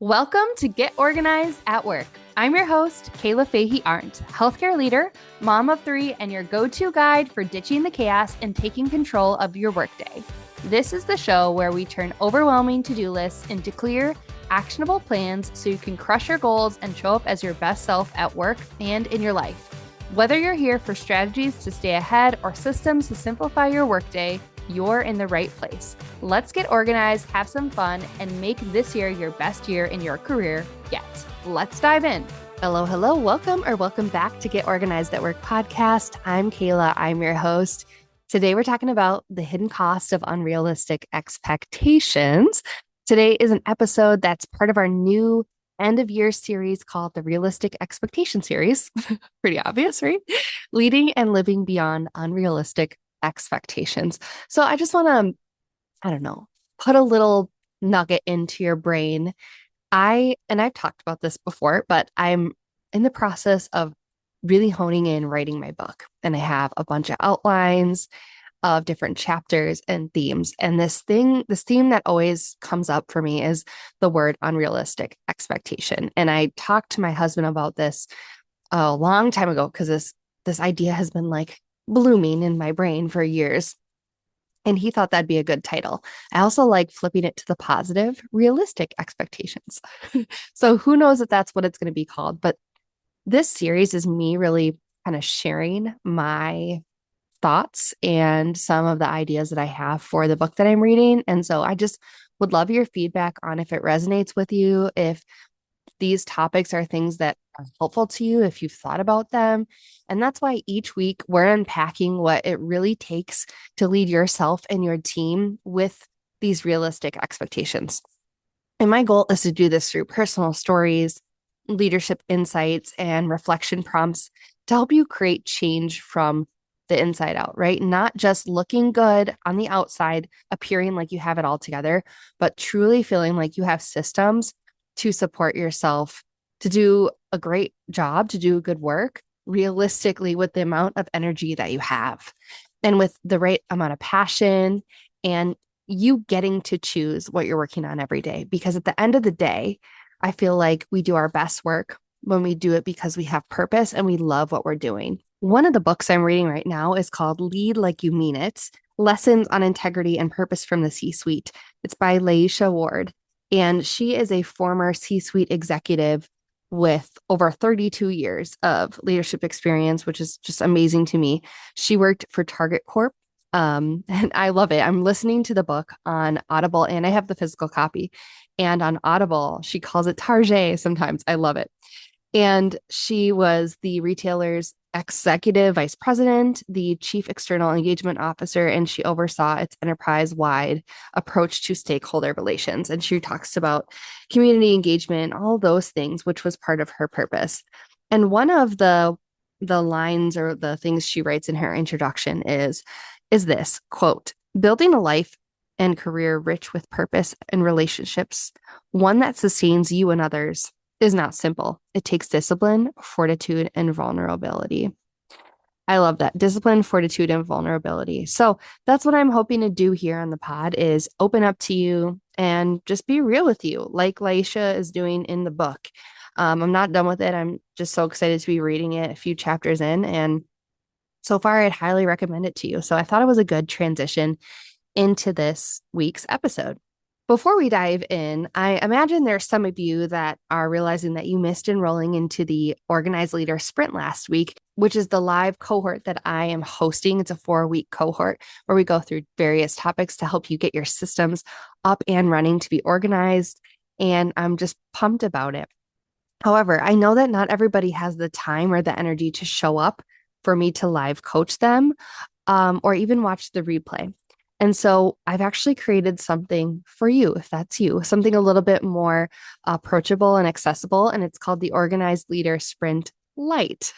Welcome to Get Organized at Work. I'm your host, Kayla Fahey-Ahrndt, healthcare leader, mom of three, and your go-to guide for ditching the chaos and taking control of your workday. This is the show where we turn overwhelming to-do lists into clear, actionable plans so you can crush your goals and show up as your best self at work and in your life. Whether you're here for strategies to stay ahead or systems to simplify your workday, you're in the right place. Let's get organized, have some fun, and make this year your best year in your career yet. Let's dive in. Hello. Welcome back to Get Organized at Work podcast. I'm Kayla. I'm your host. Today, we're talking about the hidden cost of unrealistic expectations. Today is an episode that's part of our new end of year series called the Realistic Expectation Series. Pretty obvious, right? Leading and living beyond unrealistic expectations. So I just want to, put a little nugget into your brain. I've talked about this before, but I'm in the process of really honing in writing my book. And I have a bunch of outlines of different chapters and themes. And this theme that always comes up for me is the word unrealistic expectation. And I talked to my husband about this a long time ago because this idea has been like blooming in my brain for years. And he thought that'd be a good title. I also like flipping it to the positive, realistic expectations. So who knows if that's what it's going to be called. But this series is me really kind of sharing my thoughts and some of the ideas that I have for the book that I'm reading. And so I just would love your feedback on if it resonates with you, if these topics are things that are helpful to you, if you've thought about them. And that's why each week we're unpacking what it really takes to lead yourself and your team with these realistic expectations. And my goal is to do this through personal stories, leadership insights, and reflection prompts to help you create change from the inside out, right? Not just looking good on the outside, appearing like you have it all together, but truly feeling like you have systems to support yourself, to do a great job, to do good work realistically with the amount of energy that you have and with the right amount of passion and you getting to choose what you're working on every day. Because at the end of the day, I feel like we do our best work when we do it because we have purpose and we love what we're doing. One of the books I'm reading right now is called Lead Like You Mean It, Lessons on Integrity and Purpose from the C-Suite. It's by Laisha Ward. And she is a former C-suite executive with over 32 years of leadership experience, which is just amazing to me. She worked for Target Corp. And I love it. I'm listening to the book on Audible and I have the physical copy. And on Audible, she calls it Target sometimes. I love it. And she was the retailer's executive vice president, the chief external engagement officer, and she oversaw its enterprise-wide approach to stakeholder relations. And she talks about community engagement, all those things, which was part of her purpose. And one of the lines or the things she writes in her introduction is this quote, "Building a life and career rich with purpose and relationships, one that sustains you and others, is not simple. It takes discipline, fortitude, and vulnerability." I love that. Discipline, fortitude, and vulnerability. So that's what I'm hoping to do here on the pod is open up to you and just be real with you, like Laisha is doing in the book. I'm not done with it. I'm just so excited to be reading it a few chapters in. And so far, I'd highly recommend it to you. So I thought it was a good transition into this week's episode. Before we dive in, I imagine there's some of you that are realizing that you missed enrolling into the Organized Leader Sprint last week, which is the live cohort that I am hosting. It's a 4-week cohort where we go through various topics to help you get your systems up and running to be organized. And I'm just pumped about it. However, I know that not everybody has the time or the energy to show up for me to live coach them or even watch the replay. And so I've actually created something for you, if that's you, something a little bit more approachable and accessible. And it's called the Organized Leader Sprint Lite.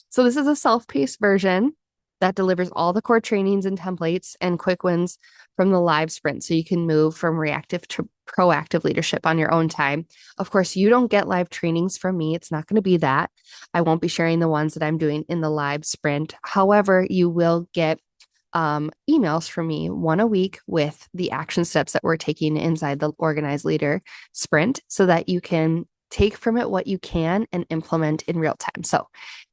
So this is a self-paced version that delivers all the core trainings and templates and quick wins from the live sprint. So you can move from reactive to proactive leadership on your own time. Of course, you don't get live trainings from me. It's not going to be that. I won't be sharing the ones that I'm doing in the live sprint. However, you will get emails from me, one a week with the action steps that we're taking inside the Organized Leader sprint so that you can take from it what you can and implement in real time. So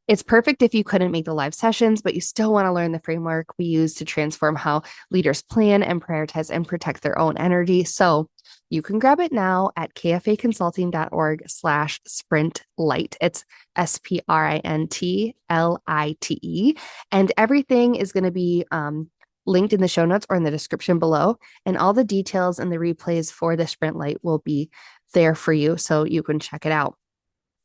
it's perfect if you couldn't make the live sessions, but you still want to learn the framework we use to transform how leaders plan and prioritize and protect their own energy. So you can grab it now at kfaconsulting.org/sprint-lite. It's SPRINTLITE. And everything is going to be linked in the show notes or in the description below. And all the details and the replays for the Sprint Lite will be there for you so you can check it out.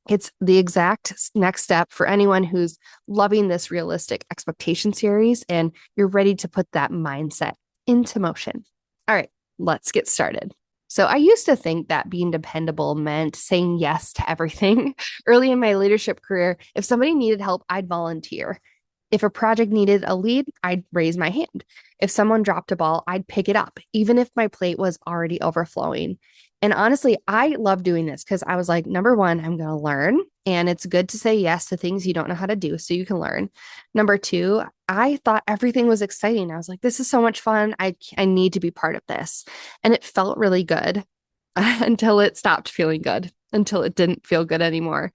It's the exact next step for anyone who's loving this realistic expectation series and you're ready to put that mindset into motion. All right, let's get started. So I used to think that being dependable meant saying yes to everything. Early in my leadership career, if somebody needed help, I'd volunteer. If a project needed a lead, I'd raise my hand. If someone dropped a ball, I'd pick it up, even if my plate was already overflowing. And honestly, I love doing this because I was like, number one, I'm going to learn. And it's good to say yes to things you don't know how to do so you can learn. Number two, I thought everything was exciting. I was like, this is so much fun. I need to be part of this. And it felt really good until it stopped feeling good, until it didn't feel good anymore.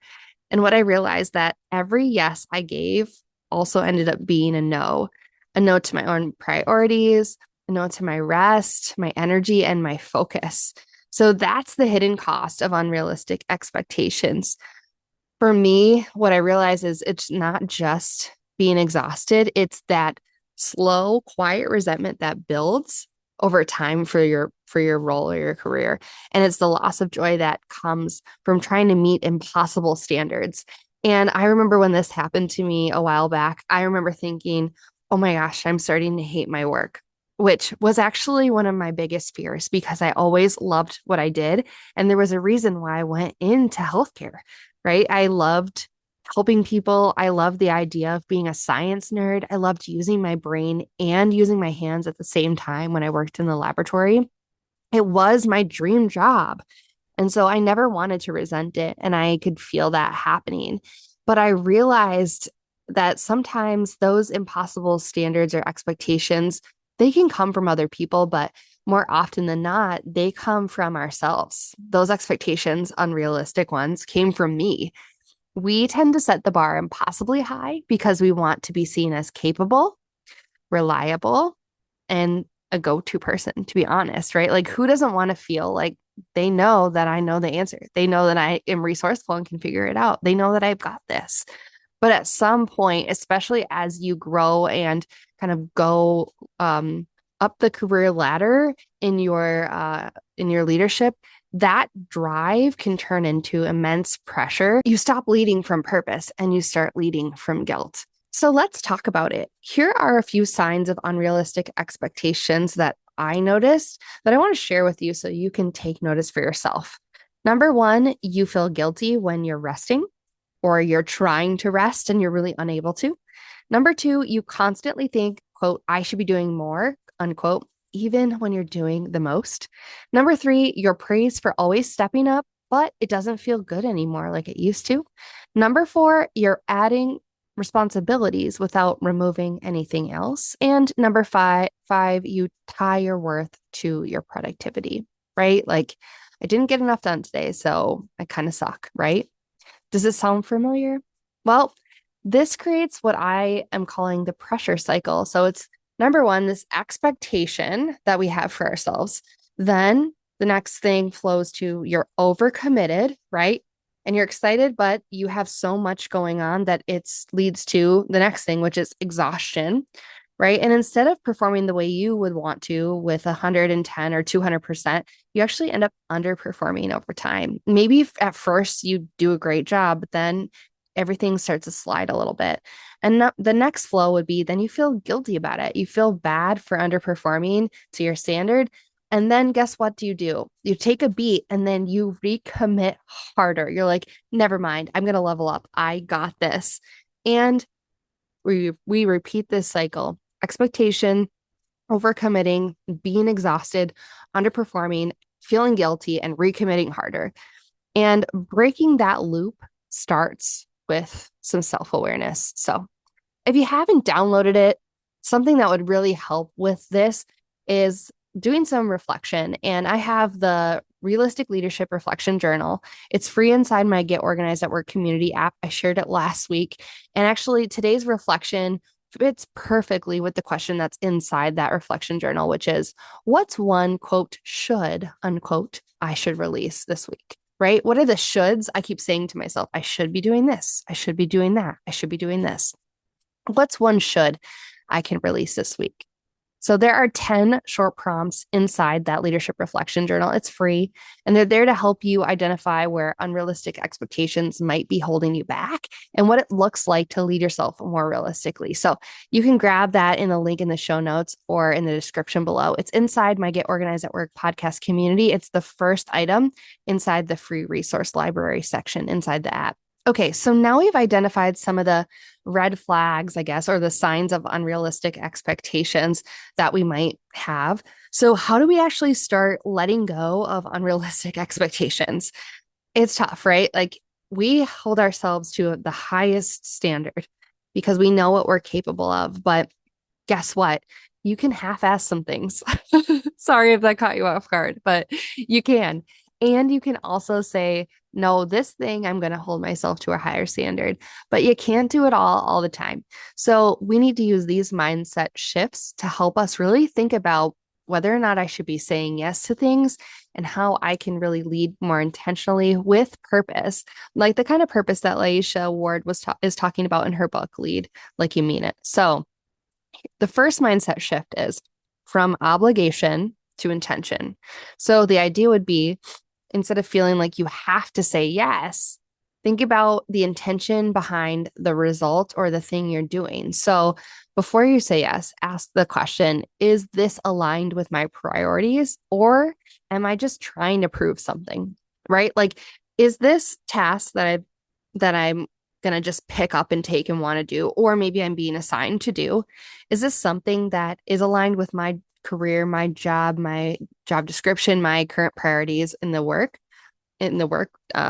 And what I realized that every yes I gave also ended up being a no to my own priorities, a no to my rest, my energy, and my focus. So that's the hidden cost of unrealistic expectations. For me, what I realize is it's not just being exhausted. It's that slow, quiet resentment that builds over time for your role or your career. And it's the loss of joy that comes from trying to meet impossible standards. And I remember when this happened to me a while back, I remember thinking, oh my gosh, I'm starting to hate my work, which was actually one of my biggest fears because I always loved what I did. And there was a reason why I went into healthcare, right? I loved helping people. I loved the idea of being a science nerd. I loved using my brain and using my hands at the same time when I worked in the laboratory. It was my dream job. And so I never wanted to resent it. And I could feel that happening. But I realized that sometimes those impossible standards or expectations, they can come from other people, but more often than not, they come from ourselves. Those expectations, unrealistic ones, came from me. We tend to set the bar impossibly high because we want to be seen as capable, reliable, and a go-to person, to be honest, right? Like, who doesn't want to feel like they know that I know the answer? They know that I am resourceful and can figure it out. They know that I've got this. But at some point, especially as you grow and kind of go up the career ladder in your leadership, that drive can turn into immense pressure. You stop leading from purpose and you start leading from guilt. So let's talk about it. Here are a few signs of unrealistic expectations that I noticed that I want to share with you so you can take notice for yourself. Number one, you feel guilty when you're resting or you're trying to rest and you're really unable to. Number two, you constantly think, quote, I should be doing more, unquote, even when you're doing the most. Number three, you're praised for always stepping up, but it doesn't feel good anymore like it used to. Number four, you're adding responsibilities without removing anything else. And number five, you tie your worth to your productivity, right? Like, I didn't get enough done today, so I kind of suck, right? Does it sound familiar? Well, this creates what I am calling the pressure cycle. So it's number one, this expectation that we have for ourselves. Then the next thing flows to you're overcommitted, right? And you're excited, but you have so much going on that it leads to the next thing, which is exhaustion, right? And instead of performing the way you would want to with 110 or 200%, you actually end up underperforming over time. Maybe at first you do a great job, but then everything starts to slide a little bit. And the next flow would be then you feel guilty about it. You feel bad for underperforming to your standard. And then guess what do? You take a beat and then you recommit harder. You're like, never mind, I'm going to level up. I got this. And we repeat this cycle: expectation, overcommitting, being exhausted, underperforming, feeling guilty, and recommitting harder. And breaking that loop starts with some self-awareness. So if you haven't downloaded it, something that would really help with this is doing some reflection. And I have the Realistic Leadership Reflection Journal. It's free inside my Get Organized at Work community app. I shared it last week. And actually, today's reflection fits perfectly with the question that's inside that reflection journal, which is, what's one quote, should, unquote, I should release this week? Right? What are the shoulds I keep saying to myself? I should be doing this. I should be doing that. I should be doing this. What's one should I can release this week? So there are 10 short prompts inside that leadership reflection journal. It's free, and they're there to help you identify where unrealistic expectations might be holding you back and what it looks like to lead yourself more realistically. So you can grab that in the link in the show notes or in the description below. It's inside my Get Organized at Work podcast community. It's the first item inside the free resource library section inside the app. Okay, so now we've identified some of the red flags, I guess, or the signs of unrealistic expectations that we might have. So, how do we actually start letting go of unrealistic expectations? It's tough, right? Like, we hold ourselves to the highest standard because we know what we're capable of. But guess what? You can half-ass some things. Sorry if that caught you off guard, but you can. And you can also say, no, this thing, I'm going to hold myself to a higher standard, but you can't do it all the time. So we need to use these mindset shifts to help us really think about whether or not I should be saying yes to things and how I can really lead more intentionally with purpose, like the kind of purpose that Laisha Ward is talking about in her book, Lead Like You Mean It. So the first mindset shift is from obligation to intention. So the idea would be, instead of feeling like you have to say yes, think about the intention behind the result or the thing you're doing. So before you say yes, ask the question, is this aligned with my priorities, or am I just trying to prove something? Right? Like, is this task that I'm going to just pick up and take and want to do, or maybe I'm being assigned to do, is this something that is aligned with my career, my job description, my current priorities in the work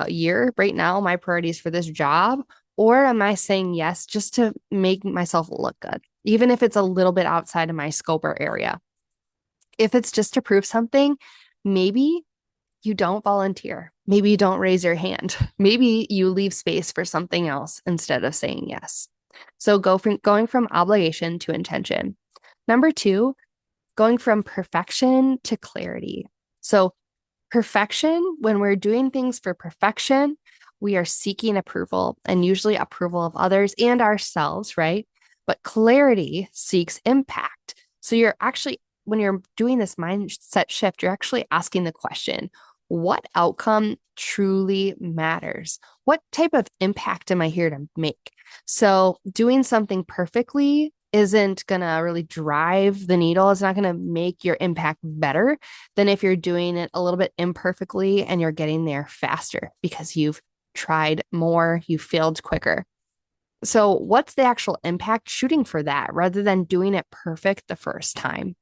year right now, my priorities for this job? Or am I saying yes just to make myself look good, even if it's a little bit outside of my scope or area? If it's just to prove something, maybe you don't volunteer. Maybe you don't raise your hand. Maybe you leave space for something else instead of saying yes. So going from obligation to intention. Number two, going from perfection to clarity. So perfection, when we're doing things for perfection, we are seeking approval, and usually approval of others and ourselves, right? But clarity seeks impact. So you're actually, when you're doing this mindset shift, you're actually asking the question, what outcome truly matters? What type of impact am I here to make? So doing something perfectly isn't going to really drive the needle. It's not going to make your impact better than if you're doing it a little bit imperfectly and you're getting there faster because you've tried more, you failed quicker. So what's the actual impact? Shooting for that rather than doing it perfect the first time.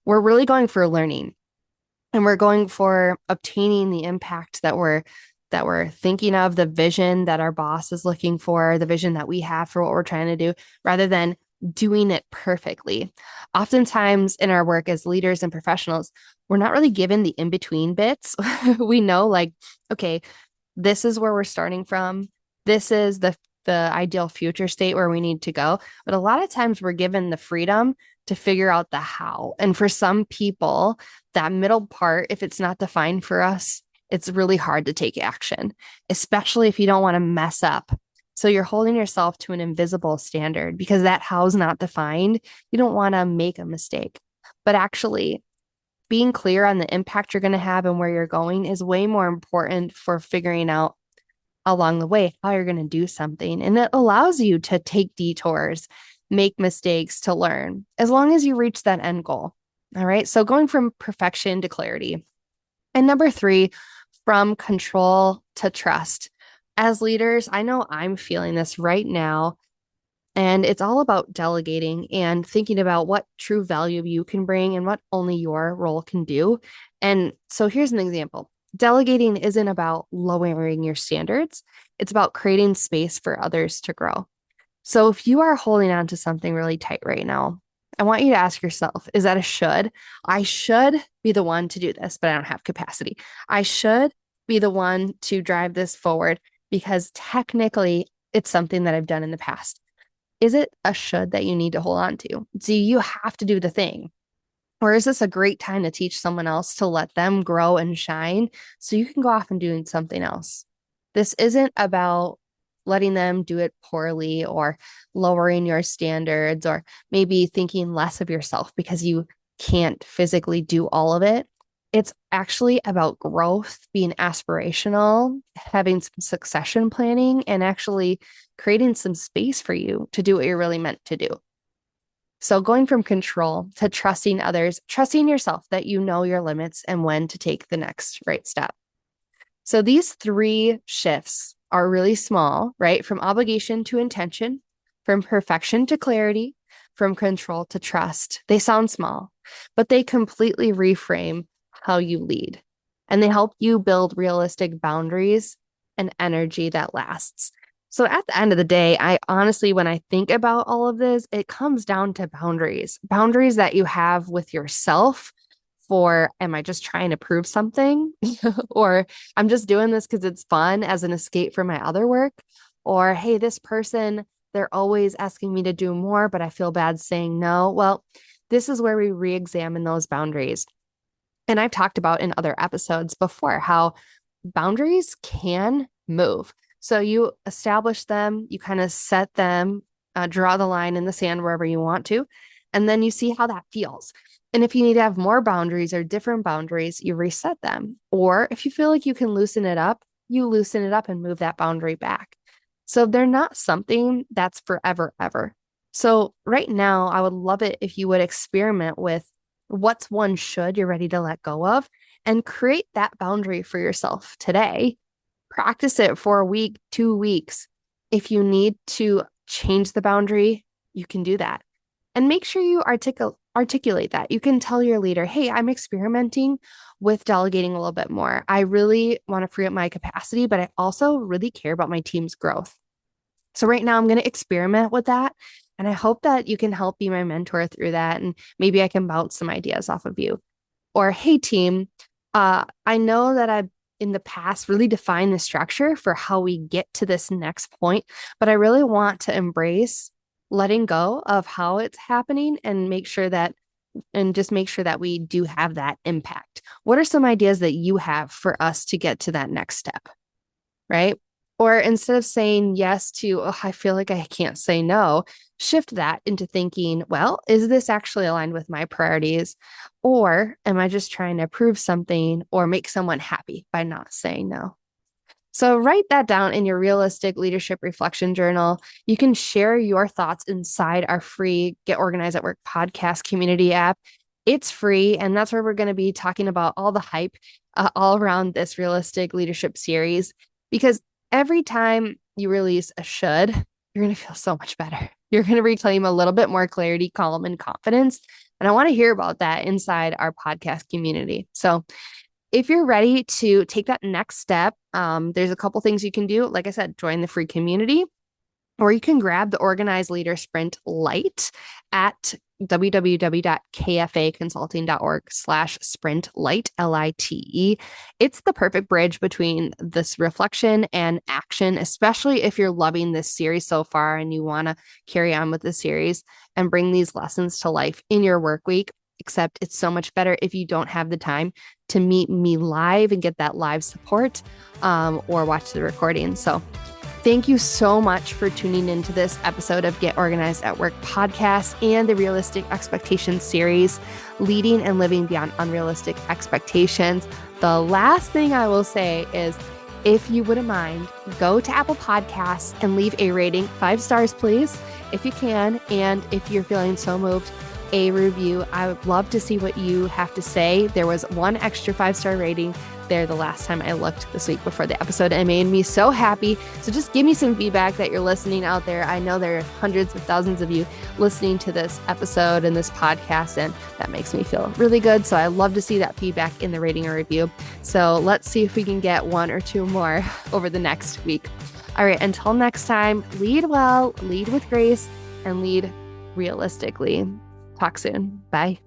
We're really going for learning, and we're going for obtaining the impact that we're thinking of, the vision that our boss is looking for, the vision that we have for what we're trying to do, rather than doing it perfectly. Oftentimes in our work as leaders and professionals, we're not really given the in-between bits. We know, like, okay, this is where we're starting from. This is the ideal future state where we need to go. But a lot of times we're given the freedom to figure out the how. And for some people, that middle part, if it's not defined for us, it's really hard to take action, especially if you don't want to mess up. So you're holding yourself to an invisible standard because that how's not defined. You don't want to make a mistake. But actually, being clear on the impact you're going to have and where you're going is way more important for figuring out along the way how you're going to do something. And it allows you to take detours, make mistakes, to learn, as long as you reach that end goal. All right. So going from perfection to clarity. And number three, from control to trust. As leaders, I know I'm feeling this right now. And it's all about delegating and thinking about what true value you can bring and what only your role can do. And so here's an example. Delegating isn't about lowering your standards. It's about creating space for others to grow. So if you are holding on to something really tight right now, I want you to ask yourself, is that a should? I should be the one to do this, but I don't have capacity. I should be the one to drive this forward because technically it's something that I've done in the past. Is it a should that you need to hold on to? Do you have to do the thing? Or is this a great time to teach someone else to let them grow and shine so you can go off and doing something else? This isn't about letting them do it poorly or lowering your standards or maybe thinking less of yourself because you can't physically do all of it. It's actually about growth, being aspirational, having some succession planning, and actually creating some space for you to do what you're really meant to do. So going from control to trusting others, trusting yourself that you know your limits and when to take the next right step. So these 3 shifts are really small, right? From obligation to intention, from perfection to clarity, from control to trust. They sound small, but they completely reframe how you lead. And they help you build realistic boundaries and energy that lasts. So at the end of the day, I honestly, when I think about all of this, it comes down to boundaries that you have with yourself for, am I just trying to prove something? Or I'm just doing this because it's fun as an escape from my other work? Or, hey, this person, they're always asking me to do more, but I feel bad saying no. Well, this is where we re-examine those boundaries. And I've talked about in other episodes before how boundaries can move. So you establish them, you kind of set them, draw the line in the sand wherever you want to, and then you see how that feels. And if you need to have more boundaries or different boundaries, you reset them. Or if you feel like you can loosen it up, you loosen it up and move that boundary back. So they're not something that's forever, ever. So right now, I would love it if you would experiment with what's one should you're ready to let go of and create that boundary for yourself today. Practice it for a week, 2 weeks. If you need to change the boundary, you can do that. And make sure you articulate that. You can tell your leader, hey, I'm experimenting with delegating a little bit more. I really want to free up my capacity, but I also really care about my team's growth. So right now I'm going to experiment with that. And I hope that you can help be my mentor through that. And maybe I can bounce some ideas off of you. Or, hey, team, I know that I've in the past really defined the structure for how we get to this next point, but I really want to embrace letting go of how it's happening and make sure that we do have that impact. What are some ideas that you have for us to get to that next step? Right? Or instead of saying yes to, oh, I feel like I can't say no, shift that into thinking, well, is this actually aligned with my priorities? Or am I just trying to prove something or make someone happy by not saying no? So write that down in your realistic leadership reflection journal. You can share your thoughts inside our free Get Organized at Work podcast community app. It's free, and that's where we're going to be talking about all the hype all around this realistic leadership series. Because every time you release a should, you're going to feel so much better. You're going to reclaim a little bit more clarity, calm, and confidence. And I want to hear about that inside our podcast community. So if you're ready to take that next step, there's a couple things you can do. Like I said, join the free community, or you can grab the Organized Leader Sprint Lite at www.kfaconsulting.org/sprint lite, LITE. It's the perfect bridge between this reflection and action, especially if you're loving this series so far and you want to carry on with the series and bring these lessons to life in your work week. Except it's so much better if you don't have the time to meet me live and get that live support or watch the recording. So thank you so much for tuning into this episode of Get Organized at Work podcast and the Realistic Expectations series, Leading and Living Beyond Unrealistic Expectations. The last thing I will say is, if you wouldn't mind, go to Apple Podcasts and leave a rating, 5 stars, please, if you can. And if you're feeling so moved, a review. I would love to see what you have to say. There was one extra 5-star rating there the last time I looked this week before the episode, and it made me so happy. So just give me some feedback that you're listening out there. I know there are hundreds of thousands of you listening to this episode and this podcast, and that makes me feel really good. So I love to see that feedback in the rating or review. So let's see if we can get 1 or 2 more over the next week. All right, until next time, lead well, lead with grace, and lead realistically. Talk soon. Bye.